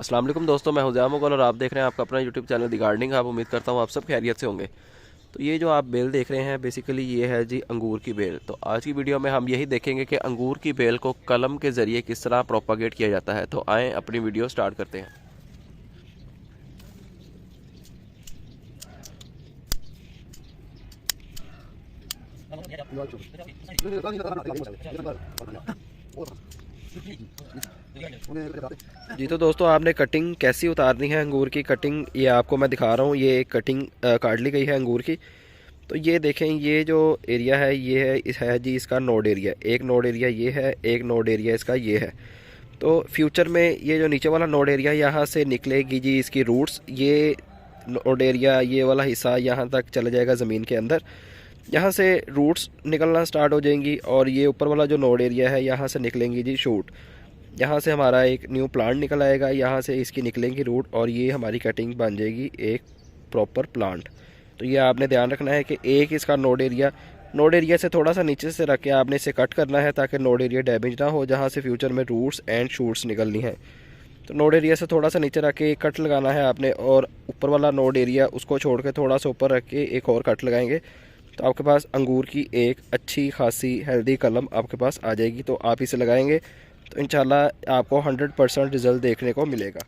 अस्सलाम वालेकुम दोस्तों, मैं हुज़ैम मुग़ल और आप देख रहे हैं आपका अपना यूट्यूब चैनल दी गार्डनिंग। आप उम्मीद करता हूँ आप सब खैरियत से होंगे। तो ये जो आप बेल देख रहे हैं बेसिकली ये है जी अंगूर की बेल। तो आज की वीडियो में हम यही देखेंगे कि अंगूर की बेल को कलम के ज़रिए किस तरह प्रोपागेट किया जाता है। तो आएँ अपनी वीडियो स्टार्ट करते हैं। जी तो दोस्तों, आपने कटिंग कैसी उतारनी है अंगूर की कटिंग, ये आपको मैं दिखा रहा हूँ। ये कटिंग काट ली गई है अंगूर की। तो ये देखें, ये जो एरिया है ये है जी इसका नोड एरिया। एक नोड एरिया ये है, एक नोड एरिया इसका ये है। तो फ्यूचर में ये जो नीचे वाला नोड एरिया यहाँ से निकलेगी जी इसकी रूट्स। ये नोड एरिया ये वाला हिस्सा यहाँ तक चला जाएगा ज़मीन के अंदर। यहाँ से रूट्स निकलना स्टार्ट हो जाएंगी और ये ऊपर वाला जो नोड एरिया है यहाँ से निकलेंगी जी शूट। यहाँ से हमारा एक न्यू प्लांट निकल आएगा, यहाँ से इसकी निकलेंगी रूट और ये हमारी कटिंग बन जाएगी एक प्रॉपर प्लांट। तो ये आपने ध्यान रखना है कि एक इसका नोड एरिया से थोड़ा सा नीचे से रख के आपने इसे कट करना है ताकि नोड एरिया डैमेज ना हो, जहाँ से फ्यूचर में रूट्स एंड शूट्स निकलनी है। तो नोड एरिया से थोड़ा सा नीचे रख के एक कट लगाना है आपने, और ऊपर वाला नोड एरिया उसको छोड़ के थोड़ा सा ऊपर रख के एक और कट लगाएंगे। तो आपके पास अंगूर की एक अच्छी खासी हेल्दी कलम आपके पास आ जाएगी। तो आप इसे लगाएंगे तो इंशाल्लाह आपको 100% रिज़ल्ट देखने को मिलेगा।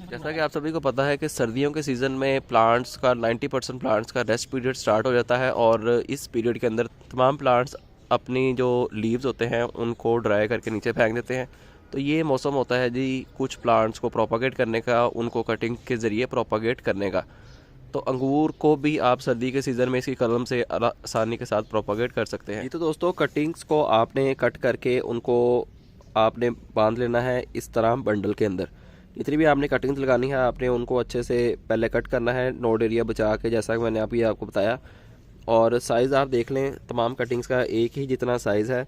जैसा कि आप सभी को पता है कि सर्दियों के सीज़न में प्लांट्स का 90% प्लांट्स का रेस्ट पीरियड स्टार्ट हो जाता है और इस पीरियड के अंदर तमाम प्लांट्स अपनी जो लीव्स होते हैं उनको ड्राई करके नीचे फेंक देते हैं। तो ये मौसम होता है जी कुछ प्लांट्स को प्रोपागेट करने का, उनको कटिंग के ज़रिए प्रोपागेट करने का। तो अंगूर को भी आप सर्दी के सीज़न में इसकी कलम से आसानी के साथ प्रोपागेट कर सकते हैं। ये तो दोस्तों, कटिंग्स को आपने कट करके उनको आपने बांध लेना है इस तरह बंडल के अंदर। जितनी भी आपने कटिंग्स लगानी है आपने उनको अच्छे से पहले कट करना है, नोड एरिया बचा के, जैसा कि मैंने अभी आपको बताया। और साइज़ आप देख लें, तमाम कटिंग्स का एक ही जितना साइज़ है,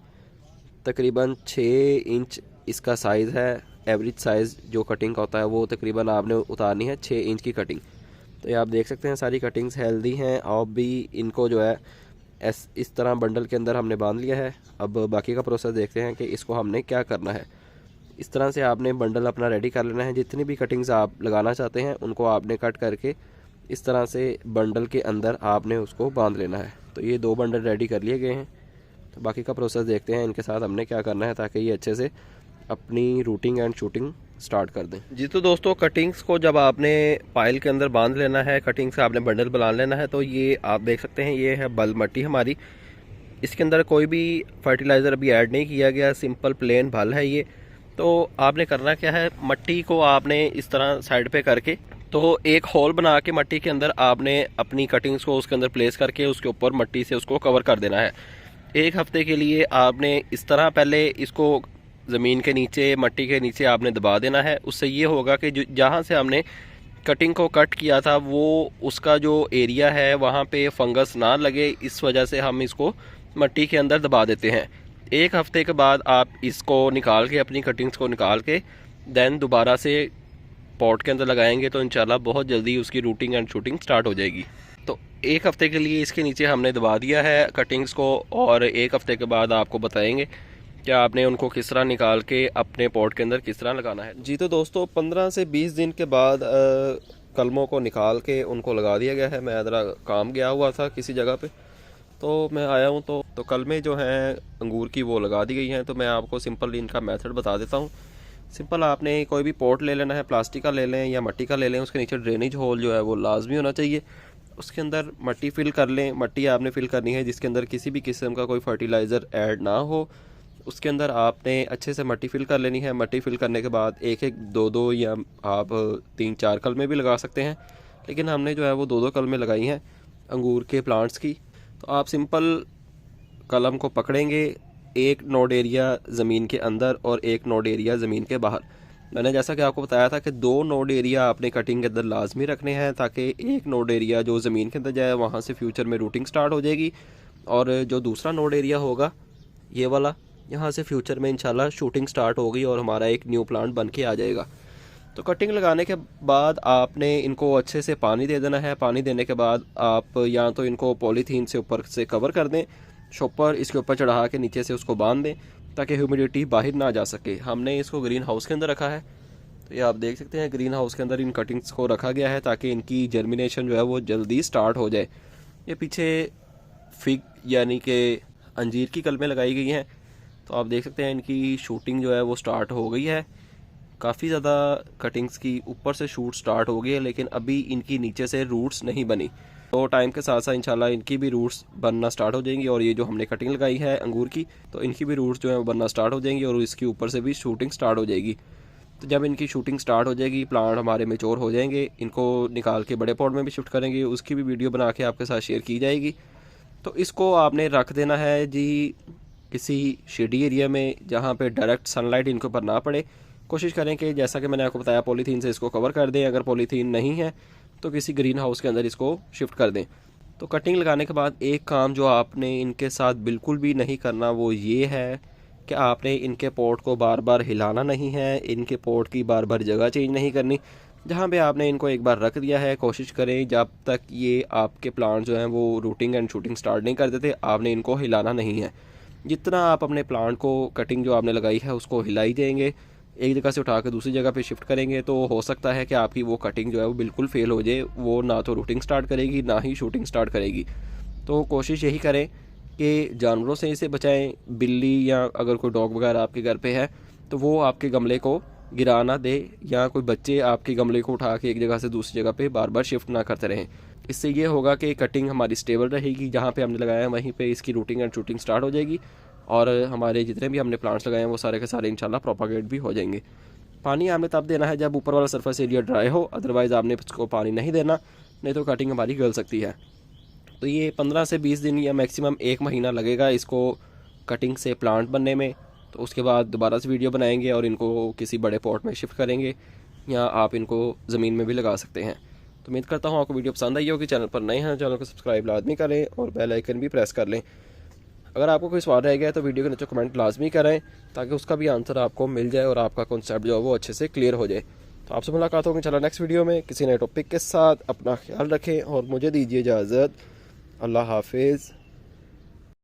तकरीबन 6 इंच इसका साइज़ है। एवरेज साइज़ जो कटिंग का होता है वो तकरीबन आपने उतारनी है 6 इंच की कटिंग। तो ये आप देख सकते हैं सारी कटिंग्स हेल्दी हैं। और भी इनको जो है इस तरह बंडल के अंदर हमने बांध लिया है। अब बाकी का प्रोसेस देखते हैं कि इसको हमने क्या करना है। इस तरह से आपने बंडल अपना रेडी कर लेना है। जितनी भी कटिंग्स आप लगाना चाहते हैं उनको आपने कट करके इस तरह से बंडल के अंदर आपने उसको बांध लेना है। तो ये 2 बंडल रेडी कर लिए गए हैं। तो बाकी का प्रोसेस देखते हैं इनके साथ हमने क्या करना है ताकि ये अच्छे से अपनी रूटिंग एंड शूटिंग स्टार्ट कर दें। जी तो दोस्तों, कटिंग्स को जब आपने पाइल के अंदर बांध लेना है, कटिंग से आपने बंडल बना लेना है। तो ये आप देख सकते हैं ये है बल मट्टी हमारी। इसके अंदर कोई भी फर्टिलाइज़र अभी ऐड नहीं किया गया, सिंपल प्लेन बल है ये। तो आपने करना क्या है, मट्टी को आपने इस तरह साइड पे करके तो एक होल बना के मट्टी के अंदर आपने अपनी कटिंग्स को उसके अंदर प्लेस करके उसके ऊपर मट्टी से उसको कवर कर देना है। 1 हफ्ते के लिए आपने इस तरह पहले इसको ज़मीन के नीचे, मट्टी के नीचे आपने दबा देना है। उससे ये होगा कि जहाँ से हमने कटिंग को कट किया था वो उसका जो एरिया है वहाँ पे फंगस ना लगे, इस वजह से हम इसको मट्टी के अंदर दबा देते हैं। 1 हफ्ते के बाद आप इसको निकाल के, अपनी कटिंग्स को निकाल के दैन दोबारा से पॉट के अंदर लगाएंगे तो इंशाल्लाह बहुत जल्दी उसकी रूटिंग एंड शूटिंग स्टार्ट हो जाएगी। तो 1 हफ्ते के लिए इसके नीचे हमने दबा दिया है कटिंग्स को, और 1 हफ्ते के बाद आपको बताएंगे कि आपने उनको किस तरह निकाल के अपने पॉट के अंदर किस तरह लगाना है। जी तो दोस्तों, 15 से 20 दिन के बाद कलमों को निकाल के उनको लगा दिया गया है। मैं ज़रा काम गया हुआ था किसी जगह पे, तो मैं आया हूँ तो कलमें जो हैं अंगूर की वो लगा दी गई हैं। तो मैं आपको सिंपल इनका मेथड बता देता हूँ। सिंपल आपने कोई भी पॉट ले लेना है, प्लास्टिक का ले लें या मिट्टी का ले लें। उसके नीचे ड्रेनेज होल जो है वो लाजमी होना चाहिए। उसके अंदर मिट्टी फिल कर लें। मिट्टी आपने फिल करनी है जिसके अंदर किसी भी किस्म का कोई फर्टिलाइज़र ऐड ना हो। उसके अंदर आपने अच्छे से मिट्टी फिल कर लेनी है। मिट्टी फिल करने के बाद 1-1, 2-2 या आप 3-4 कलमें भी लगा सकते हैं, लेकिन हमने जो है वो 2-2 कलमें लगाई हैं अंगूर के प्लांट्स की। तो आप सिंपल कलम को पकड़ेंगे, एक नोड एरिया ज़मीन के अंदर और एक नोड एरिया ज़मीन के बाहर। मैंने जैसा कि आपको बताया था कि 2 नोड एरिया आपने कटिंग के अंदर लाजमी रखने हैं ताकि एक नोड एरिया जो ज़मीन के अंदर जाए वहाँ से फ्यूचर में रूटिंग स्टार्ट हो जाएगी, और जो दूसरा नोड एरिया होगा ये वाला, यहाँ से फ्यूचर में इंशाल्लाह शूटिंग स्टार्ट होगी और हमारा एक न्यू प्लांट बन के आ जाएगा। तो कटिंग लगाने के बाद आपने इनको अच्छे से पानी दे देना है। पानी देने के बाद आप या तो इनको पॉलीथीन से ऊपर से कवर कर दें, शॉपर इसके ऊपर चढ़ा के नीचे से उसको बांध दें ताकि ह्यूमिडिटी बाहर ना जा सके। हमने इसको ग्रीन हाउस के अंदर रखा है, तो ये आप देख सकते हैं ग्रीन हाउस के अंदर इन कटिंग्स को रखा गया है ताकि इनकी जर्मिनेशन जो है वो जल्दी स्टार्ट हो जाए। ये पीछे फिग यानी कि अंजीर की कलमें लगाई गई हैं, तो आप देख सकते हैं इनकी शूटिंग जो है वो स्टार्ट हो गई है। काफ़ी ज़्यादा कटिंग्स की ऊपर से शूट स्टार्ट हो गई है, लेकिन अभी इनकी नीचे से रूट्स नहीं बनी। तो टाइम के साथ साथ इंशाल्लाह इनकी भी रूट्स बनना स्टार्ट हो जाएंगी। और ये जो हमने कटिंग लगाई है अंगूर की, तो इनकी भी रूट्स जो है वो बनना स्टार्ट हो जाएंगी और इसके ऊपर से भी शूटिंग स्टार्ट हो जाएगी। तो जब इनकी शूटिंग स्टार्ट हो जाएगी, प्लांट हमारे मेच्योर हो जाएंगे, इनको निकाल के बड़े पॉट में भी शिफ्ट करेंगे, उसकी भी वीडियो बना के आपके साथ शेयर की जाएगी। तो इसको आपने रख देना है जी किसी शेडी एरिया में जहाँ पे डायरेक्ट सनलाइट इनके ऊपर ना पड़े। कोशिश करें कि जैसा कि मैंने आपको बताया पॉलीथीन से इसको कवर कर दें, अगर पॉलीथीन नहीं है तो किसी ग्रीन हाउस के अंदर इसको शिफ्ट कर दें। तो कटिंग लगाने के बाद एक काम जो आपने इनके साथ बिल्कुल भी नहीं करना वो ये है कि आपने इनके पॉट को बार बार हिलाना नहीं है, इनके पॉट की बार बार जगह चेंज नहीं करनी। जहाँ पे आपने इनको एक बार रख दिया है, कोशिश करें जब तक ये आपके प्लांट जो हैं वो रूटिंग एंड शूटिंग स्टार्ट नहीं कर देते, आपने इनको हिलाना नहीं है। जितना आप अपने प्लांट को कटिंग जो आपने लगाई है उसको हिलाई देंगे, एक जगह से उठा के दूसरी जगह पे शिफ्ट करेंगे, तो हो सकता है कि आपकी वो कटिंग जो है वो बिल्कुल फेल हो जाए। वो ना तो रूटिंग स्टार्ट करेगी ना ही शूटिंग स्टार्ट करेगी। तो कोशिश यही करें कि जानवरों से इसे बचाएं। बिल्ली या अगर कोई डॉग वगैरह आपके घर पे है तो वो आपके गमले को गिरा ना दे, या कोई बच्चे आपके गमले को उठा के एक जगह से दूसरी जगह पे बार बार शिफ्ट ना करते रहें। इससे ये होगा कि कटिंग हमारी स्टेबल रहेगी, जहाँ पे हमने लगाया है वहीं पे इसकी रूटिंग एंड शूटिंग स्टार्ट हो जाएगी और हमारे जितने भी हमने प्लांट्स लगाए हैं वो सारे के सारे इंशाल्लाह प्रोपागेट भी हो जाएंगे। पानी आपने तब देना है जब ऊपर वाला सरफेस एरिया ड्राई हो, अदरवाइज़ आपने उसको पानी नहीं देना, नहीं तो कटिंग हमारी गल सकती है। तो ये 15 से 20 दिन या मैक्सिमम 1 महीना लगेगा इसको कटिंग से प्लांट बनने में। तो उसके बाद दोबारा से वीडियो बनाएंगे और इनको किसी बड़े पॉट में शिफ्ट करेंगे, या आप इनको ज़मीन में भी लगा सकते हैं। तो उम्मीद करता हूँ आपको वीडियो पसंद आई होगी। चैनल पर नए हैं चैनल को सब्सक्राइब लाजमी करें और बेल आइकन भी प्रेस कर लें। अगर आपको कोई सवाल रह गया है तो वीडियो के नीचे कमेंट लाजमी करें ताकि उसका भी आंसर आपको मिल जाए और आपका कॉन्सेप्ट जो है वो अच्छे से क्लियर हो जाए। तो आपसे मुलाकात होगी इंशाल्लाह नेक्स्ट वीडियो में किसी नए टॉपिक के साथ। अपना ख्याल रखें और मुझे दीजिए इजाज़त। अल्लाह हाफिज़।